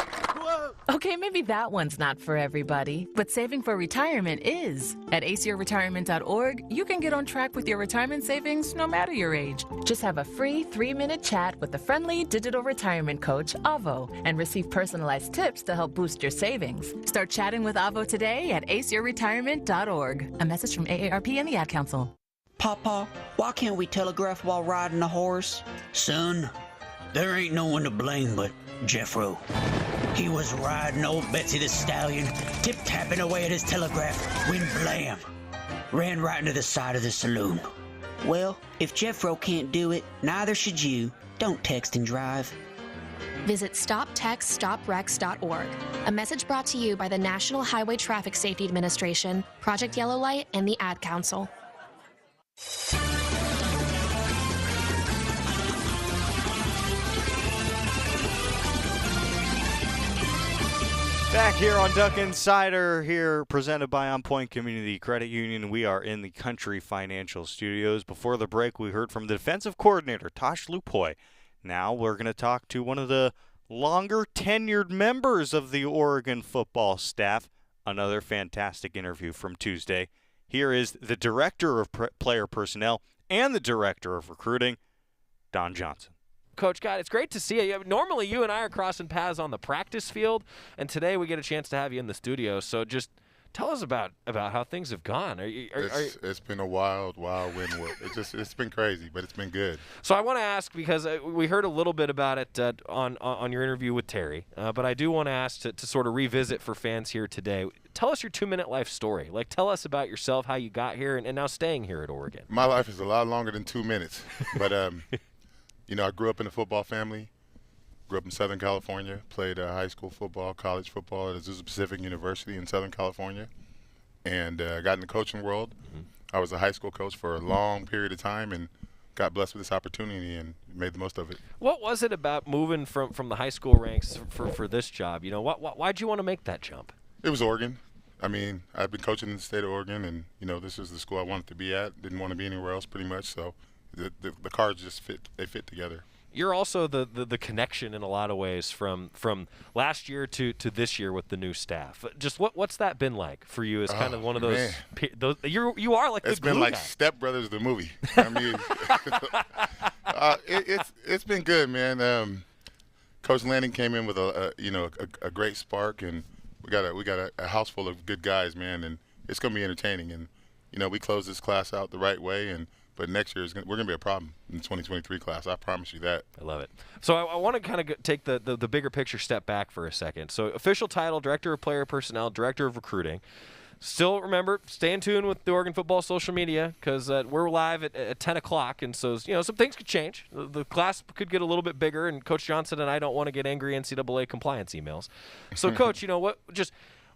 Okay, maybe that one's not for everybody, but saving for retirement is. At aceyourretirement.org, you can get on track with your retirement savings no matter your age. Just have a free 3-minute chat with the friendly digital retirement coach, Avo, and receive personalized tips to help boost your savings. Start chatting with Avo today at aceyourretirement.org. A message from AARP and the Ad Council. Papa, why can't we telegraph while riding a horse? Son, there ain't no one to blame but Jeffro. He was riding old Betsy the Stallion, tip-tapping away at his telegraph, when blam, ran right into the side of the saloon. Well, if Jeffro can't do it, neither should you. Don't text and drive. Visit StopTextStopWrecks.org. A message brought to you by the National Highway Traffic Safety Administration, Project Yellow Light, and the Ad Council. Back here on Duck Insider, here presented by On Point Community Credit Union. We are in the Country Financial Studios. Before the break, we heard from the defensive coordinator, Tosh Lupoy. Now we're going to talk to one of the longer tenured members of the Oregon football staff. Another fantastic interview from Tuesday. Here is the Director of Player Personnel and the Director of Recruiting, Don Johnson. Coach, God, it's great to see you. Normally, you and I are crossing paths on the practice field, and today we get a chance to have you in the studio. So just tell us about how things have gone. It's been a wild wind. It's been crazy, but it's been good. So I want to ask, because we heard a little bit about it on your interview with Terry, but I do want to ask to sort of revisit for fans here today. Tell us your 2-minute life story. Like, tell us about yourself, how you got here, and now staying here at Oregon. My life is a lot longer than 2 minutes, but you know, I grew up in a football family. Grew up in Southern California. Played high school football, college football at Azusa Pacific University in Southern California, and got in the coaching world. Mm-hmm. I was a high school coach for a long period of time, and got blessed with this opportunity and made the most of it. What was it about moving from the high school ranks for this job? You know, why'd you want to make that jump? It was Oregon. I mean, I've been coaching in the state of Oregon, and you know, this is the school I wanted to be at. Didn't want to be anywhere else, pretty much. So. The cards just fit. They fit together. You're also the connection in a lot of ways from last year to this year with the new staff. Just what's that been like for you as kind of one of those you are like it's the been glue like guy. Step Brothers the movie. I mean, it's been good, man. Coach Lanning came in with a great spark, and we got a house full of good guys, man, and it's gonna be entertaining. And you know, we closed this class out the right way, but next year we're going to be a problem in the 2023 class. I promise you that. I love it. So I want to kind of take the bigger picture step back for a second. So official title, Director of Player Personnel, Director of Recruiting. Still, remember, stay in tune with the Oregon football social media because we're live at 10 o'clock. And so, you know, some things could change. The class could get a little bit bigger, and Coach Johnson and I don't want to get angry NCAA compliance emails. So, Coach, you know what?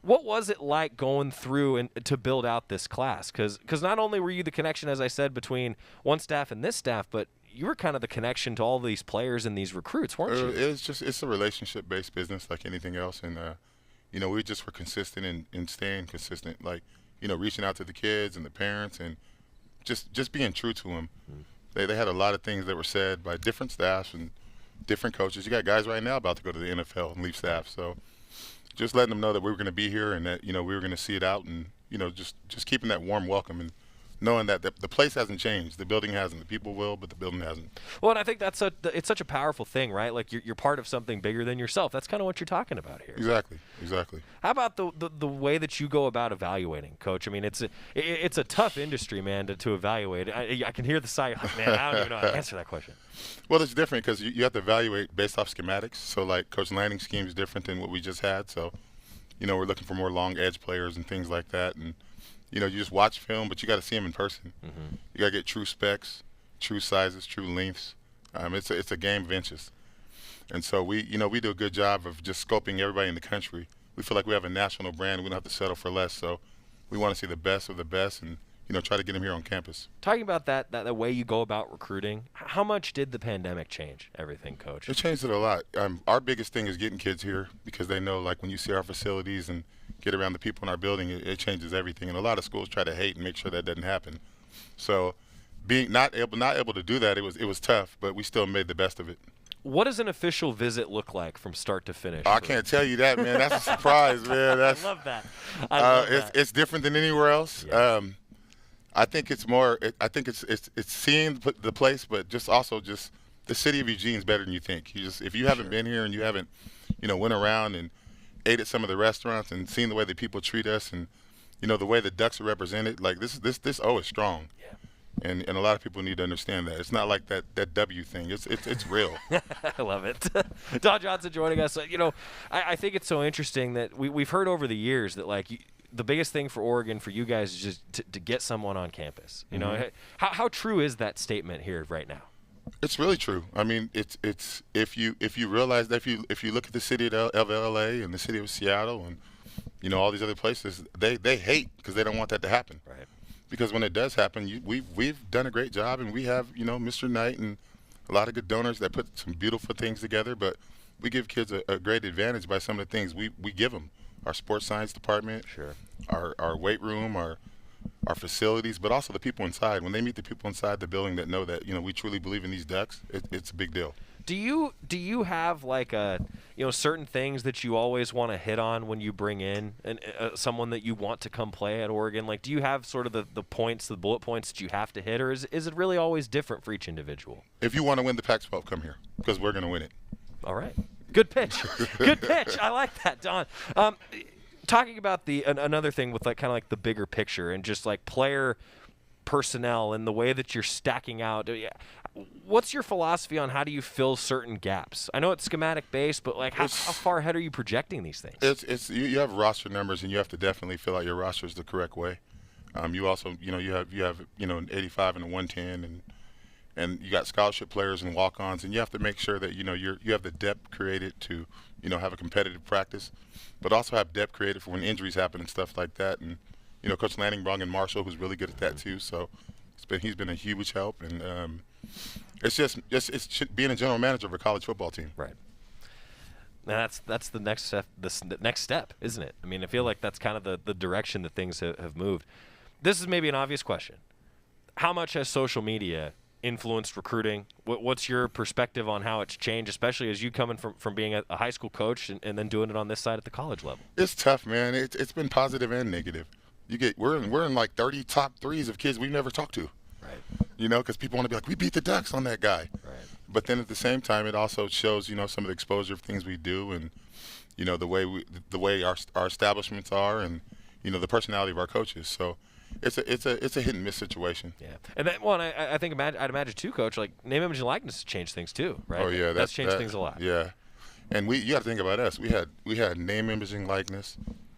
What was it like going through and to build out this class? Because not only were you the connection, as I said, between one staff and this staff, but you were kind of the connection to all these players and these recruits, weren't you? It's a relationship-based business like anything else. And, you know, we just were consistent in staying consistent, like, you know, reaching out to the kids and the parents and just being true to them. Mm-hmm. They had a lot of things that were said by different staffs and different coaches. You got guys right now about to go to the NFL and leave staff. So just letting them know that we were going to be here and that, you know, we were going to see it out, and, you know, just keeping that warm welcome and knowing that the place hasn't changed. The building hasn't. The people will, but the building hasn't. Well, and I think it's such a powerful thing, right? Like you're part of something bigger than yourself. That's kind of what you're talking about here. Exactly. How about the way that you go about evaluating, Coach? I mean, it's a tough industry, man, to evaluate. I can hear the sigh. Like, man, I don't even know how to answer that question. Well, it's different because you have to evaluate based off schematics. So, like, Coach Lanning's scheme is different than what we just had. So, you know, we're looking for more long edge players and things like that. And, you know, you just watch film, but you got to see them in person. Mm-hmm. You got to get true specs, true sizes, true lengths. It's a game of inches. And so we do a good job of just scoping everybody in the country. We feel like we have a national brand. We don't have to settle for less. So we want to see the best of the best. And, try to get them here on campus. Talking about that way you go about recruiting, how much did the pandemic change everything, Coach? It changed it a lot. Our biggest thing is getting kids here because they know, like, when you see our facilities and get around the people in our building, it changes everything. And a lot of schools try to hate and make sure that doesn't happen. So being not able to do that, it was tough, but we still made the best of it. What does an official visit look like from start to finish? I can't tell you that, man. That's a surprise, man. I love that. I love that. It's different than anywhere else. Yeah. I think it's more. I think it's seeing the place, but just the city of Eugene's better than you think. If you haven't been here and you haven't, went around and ate at some of the restaurants and seen the way that people treat us and, the way the Ducks are represented, like this O is strong. Yeah. And a lot of people need to understand that. It's not like that W thing. It's real. I love it. Don Johnson joining us. I think it's so interesting that we've heard over the years that, like, the biggest thing for Oregon, for you guys, is just to get someone on campus. How true is that statement here right now? It's really true. I mean, it's if you realize that if you look at the city of LA and the city of Seattle and all these other places, they hate because they don't want that to happen. Right. Because when it does happen, we've done a great job, and we have Mr. Knight and a lot of good donors that put some beautiful things together. But we give kids a great advantage by some of the things we give them. Our sports science department, sure, our weight room, our facilities, but also the people inside. When they meet the people inside the building that know that we truly believe in these Ducks, it's a big deal. Do you have like certain things that you always want to hit on when you bring in someone that you want to come play at Oregon? Like, do you have sort of the bullet points that you have to hit, or is it really always different for each individual? If you want to win the Pac-12, come here because we're going to win it. All right. Good pitch. Good pitch. I like that, Don. Talking about another thing with kind of like the bigger picture and just like player personnel and the way that you're stacking out. What's your philosophy on how do you fill certain gaps? I know it's schematic based, but like how far ahead are you projecting these things? It's you have roster numbers, and you have to definitely fill out your rosters the correct way. You also you have an 85 and a 110 and you got scholarship players and walk-ons, and you have to make sure that you have the depth created to have a competitive practice, but also have depth created for when injuries happen and stuff like that. And Coach Lanning brought in Marshall, who's really good at that too. So he's been a huge help, and it's being a general manager of a college football team. Right. Now that's the next step. The next step, isn't it? I mean, I feel like that's kind of the direction that things have moved. This is maybe an obvious question. How much has social media influenced recruiting? What's your perspective on how it's changed, especially as you coming from being a high school coach and then doing it on this side at the college level? It's tough, man. It's been positive and negative. We're in like 30 top threes of kids we've never talked to. Right. Because people want to be like, we beat the Ducks on that guy. Right. But then at the same time, it also shows some of the exposure of things we do, and the way our establishments are, and the personality of our coaches. So it's a hit and miss situation. Yeah, and that one I think I'd imagine too, Coach. Like name, image, and likeness has changed things too, right? Oh yeah, that's changed things a lot. Yeah, and you got to think about us. We had name, image, and likeness,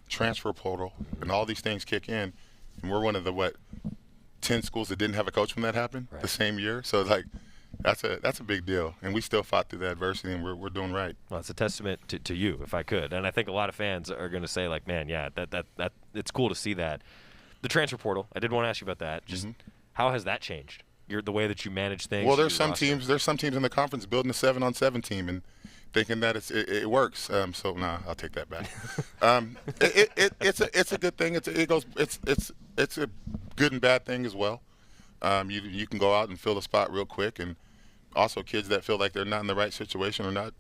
transfer portal, and all these things kick in, and we're one of the 10 schools that didn't have a coach when that happened the same year. So like that's a big deal, and we still fought through the adversity, and we're doing right. Well, it's a testament to you, if I could, and I think a lot of fans are going to say like, man, yeah, that it's cool to see that. The transfer portal, I did want to ask you about that. Just how has that changed? The way that you manage things. Well, there's some teams in the conference building a 7-on-7 team and thinking that it works. So I'll take that back. It's a good thing. It's a good and bad thing as well. You can go out and fill a spot real quick, and also kids that feel like they're not in the right situation or not,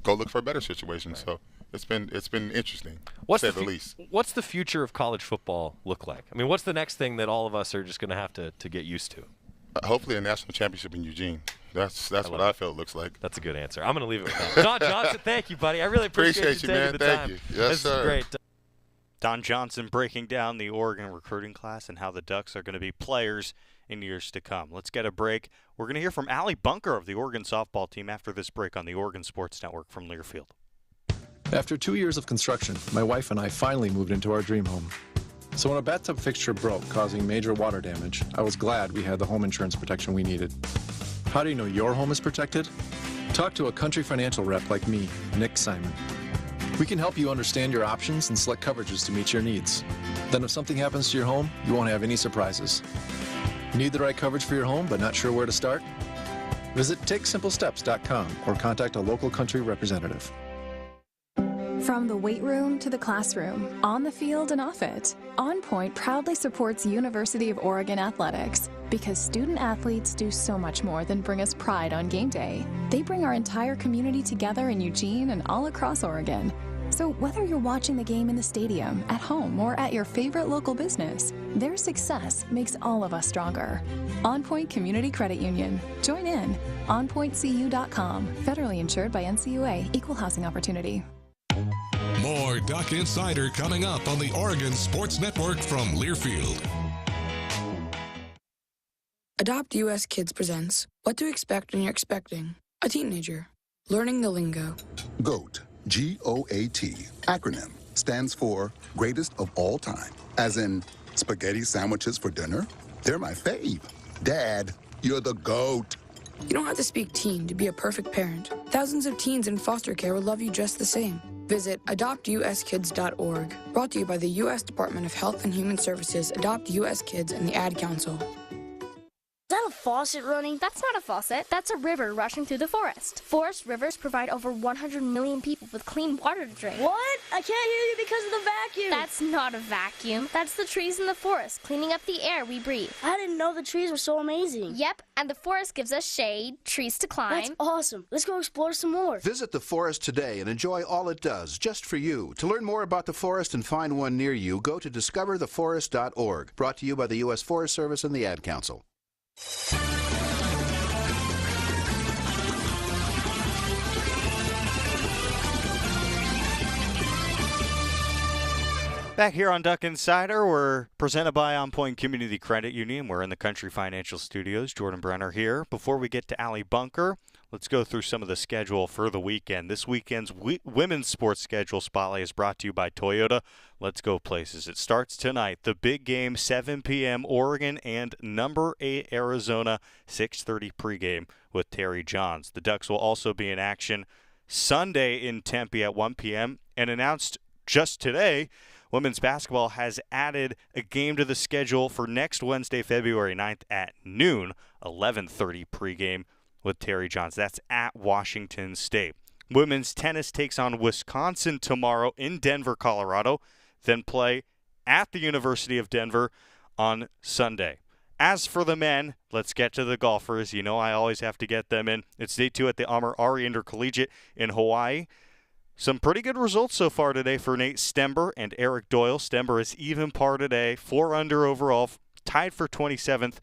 go look for a better situation. Right. So it's been interesting, to say the least. What's the future of college football look like? I mean, what's the next thing that all of us are just going to have to get used to? Hopefully a national championship in Eugene. That's what I feel it looks like. That's a good answer. I'm going to leave it with that. Don Johnson, thank you, buddy. I really appreciate you taking the time. Thank you. Yes, this sir. is great. Don Johnson breaking down the Oregon recruiting class and how the Ducks are going to be players in years to come. Let's get a break. We're going to hear from Allie Bunker of the Oregon softball team after this break on the Oregon Sports Network from Learfield. After 2 years of construction, my wife and I finally moved into our dream home. So when a bathtub fixture broke, causing major water damage, I was glad we had the home insurance protection we needed. How do you know your home is protected? Talk to a Country Financial rep like me, Nick Simon. We can help you understand your options and select coverages to meet your needs. Then if something happens to your home, you won't have any surprises. Need the right coverage for your home but not sure where to start? Visit TakeSimpleSteps.com or contact a local country representative. From the weight room to the classroom, on the field and off it, On Point proudly supports University of Oregon athletics because student athletes do so much more than bring us pride on game day. They bring our entire community together in Eugene and all across Oregon. So whether you're watching the game in the stadium, at home, or at your favorite local business, their success makes all of us stronger. On Point Community Credit Union. Join in. OnPointCU.com. Federally insured by NCUA. Equal housing opportunity. More Duck Insider coming up on the Oregon Sports Network from Learfield. Adopt US Kids presents What to Expect When You're Expecting a Teenager. Learning the lingo. GOAT, G-O-A-T, acronym, stands for Greatest of All Time. As in, spaghetti sandwiches for dinner? They're my fave. Dad, you're the GOAT. You don't have to speak teen to be a perfect parent. Thousands of teens in foster care will love you just the same. Visit adoptuskids.org. Brought to you by the U.S. Department of Health and Human Services, Adopt U.S. Kids, and the Ad Council. Is that a faucet running? That's not a faucet. That's a river rushing through the forest. Forest rivers provide over 100 million people with clean water to drink. What? I can't hear you because of the vacuum. That's not a vacuum. That's the trees in the forest cleaning up the air we breathe. I didn't know the trees were so amazing. Yep, and the forest gives us shade, trees to climb. That's awesome. Let's go explore some more. Visit the forest today and enjoy all it does, just for you. To learn more about the forest and find one near you, go to discovertheforest.org. Brought to you by the U.S. Forest Service and the Ad Council. Back here on Duck Insider, we're presented by On Point Community Credit Union. We're in the Country Financial Studios. Jordan Brenner here. Before we get to Allie Bunker, let's go through some of the schedule for the weekend. This weekend's women's sports schedule spotlight is brought to you by Toyota. Let's go places. It starts tonight. The big game, 7 p.m., Oregon and number 8 Arizona, 6:30 pregame with Terry Johns. The Ducks will also be in action Sunday in Tempe at 1 p.m. and announced just today, women's basketball has added a game to the schedule for next Wednesday, February 9th at noon, 11:30 pregame with Terry Johns. That's at Washington State. Women's tennis takes on Wisconsin tomorrow in Denver, Colorado, then play at the University of Denver on Sunday. As for the men, let's get to the golfers. You know I always have to get them in. It's day 2 at the Ari Intercollegiate in Hawaii. Some pretty good results so far today for Nate Stember and Eric Doyle. Stember is even par today, 4 under overall, tied for 27th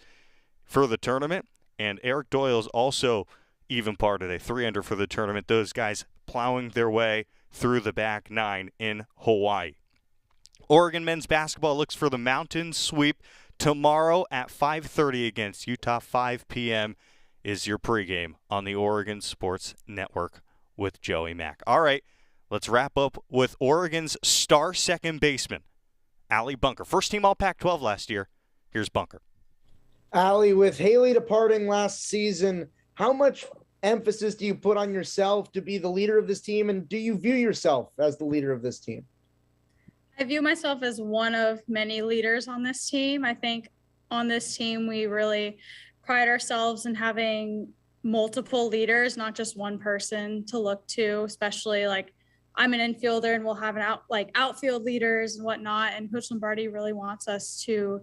for the tournament. And Eric Doyle is also even par today, 3 under for the tournament. Those guys plowing their way through the back 9 in Hawaii. Oregon men's basketball looks for the mountain sweep tomorrow at 5:30 against Utah. 5 p.m. is your pregame on the Oregon Sports Network with Joey Mack. All right. Let's wrap up with Oregon's star second baseman, Allie Bunker. First team all Pac-12 last year. Here's Bunker. Allie, with Haley departing last season, how much emphasis do you put on yourself to be the leader of this team? And do you view yourself as the leader of this team? I view myself as one of many leaders on this team. I think on this team, we really pride ourselves in having multiple leaders, not just one person to look to, especially like I'm an infielder and we'll have outfield leaders and whatnot. And Coach Lombardi really wants us to,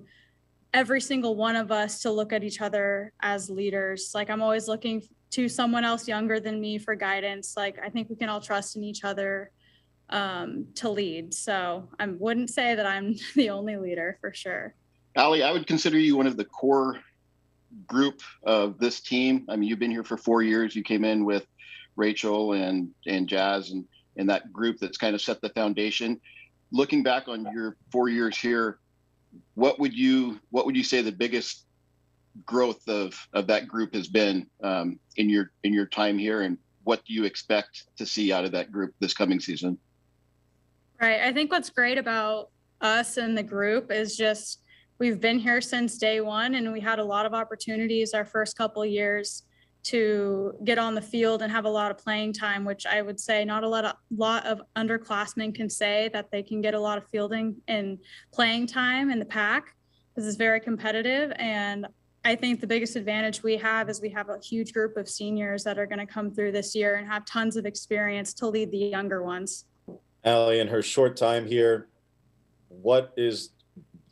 every single one of us, to look at each other as leaders. Like I'm always looking to someone else younger than me for guidance. Like I think we can all trust in each other to lead. So I wouldn't say that I'm the only leader for sure. Allie, I would consider you one of the core group of this team. I mean, you've been here for 4 years. You came in with Rachel and Jazz and that group that's kind of set the foundation. Looking back on your 4 years here, what would you say the biggest growth of that group has been in your time here, and what do you expect to see out of that group this coming season? Right. I think what's great about us and the group is just we've been here since day one, and we had a lot of opportunities our first couple of years to get on the field and have a lot of playing time, which I would say not a lot of underclassmen can say that they can get a lot of fielding and playing time in the pack, because it's very competitive. And I think the biggest advantage we have is we have a huge group of seniors that are going to come through this year and have tons of experience to lead the younger ones. Allie, in her short time here, what is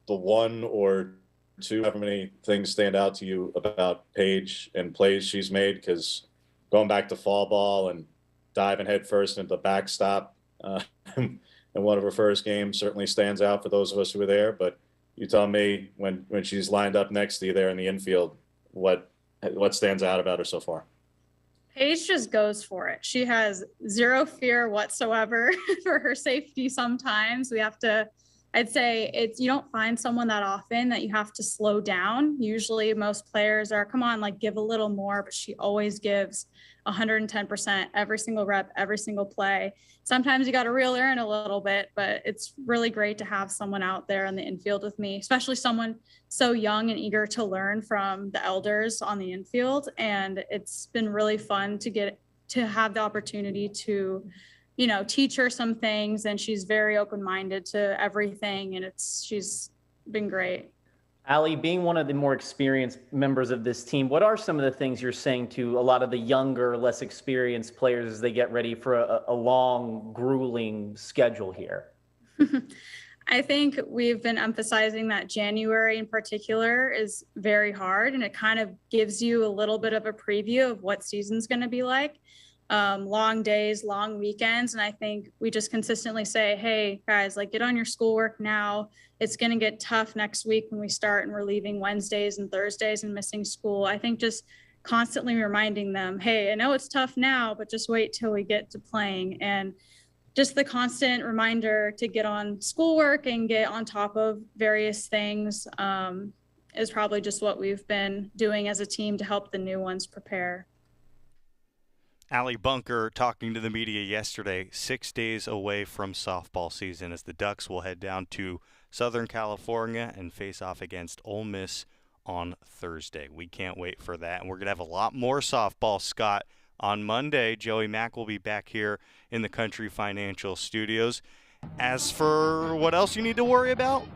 the one or two, however many things stand out to you about Paige and plays she's made? Because going back to fall ball and diving headfirst into the backstop in one of her first games certainly stands out for those of us who were there. But you tell me, when she's lined up next to you there in the infield, what stands out about her so far? Paige just goes for it. She has zero fear whatsoever for her safety. Sometimes we have to, I'd say you don't find someone that often that you have to slow down. Usually most players are, come on, like give a little more, but she always gives 110% every single rep, every single play. Sometimes you got to reel her in a little bit, but it's really great to have someone out there in the infield with me, especially someone so young and eager to learn from the elders on the infield. And it's been really fun to have the opportunity to, teach her some things, and she's very open-minded to everything, and she's been great. Allie, being one of the more experienced members of this team, what are some of the things you're saying to a lot of the younger, less experienced players as they get ready for a long, grueling schedule here? I think we've been emphasizing that January in particular is very hard, and it kind of gives you a little bit of a preview of what season's going to be like. Long days, long weekends. And I think we just consistently say, hey guys, like get on your schoolwork now. It's going to get tough next week when we start and we're leaving Wednesdays and Thursdays and missing school. I think just constantly reminding them, hey, I know it's tough now, but just wait till we get to playing. And just the constant reminder to get on schoolwork and get on top of various things is probably just what we've been doing as a team to help the new ones prepare. Allie Bunker talking to the media yesterday, 6 days away from softball season, as the Ducks will head down to Southern California and face off against Ole Miss on Thursday. We can't wait for that, and we're going to have a lot more softball, Scott. On Monday, Joey Mack will be back here in the Country Financial Studios. As for what else you need to worry about,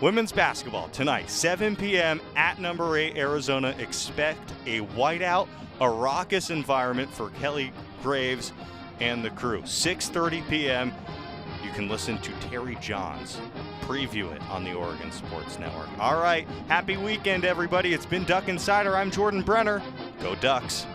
women's basketball tonight, 7 p.m. at number 8 Arizona. Expect a whiteout, a raucous environment for Kelly Graves and the crew. 6:30 p.m. You can listen to Terry Johns preview it on the Oregon Sports Network. All right, happy weekend, everybody. It's been Duck Insider. I'm Jordan Brenner. Go Ducks.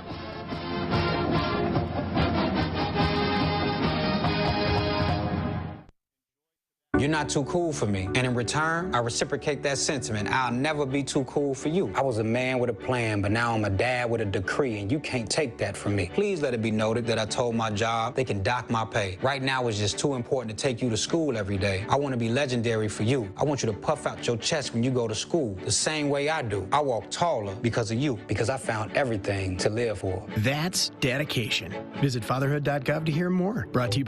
You're not too cool for me. And in return, I reciprocate that sentiment. I'll never be too cool for you. I was a man with a plan, but now I'm a dad with a decree, and you can't take that from me. Please let it be noted that I told my job they can dock my pay. Right now, it's just too important to take you to school every day. I want to be legendary for you. I want you to puff out your chest when you go to school, the same way I do. I walk taller because of you, because I found everything to live for. That's dedication. Visit fatherhood.gov to hear more. Brought to you by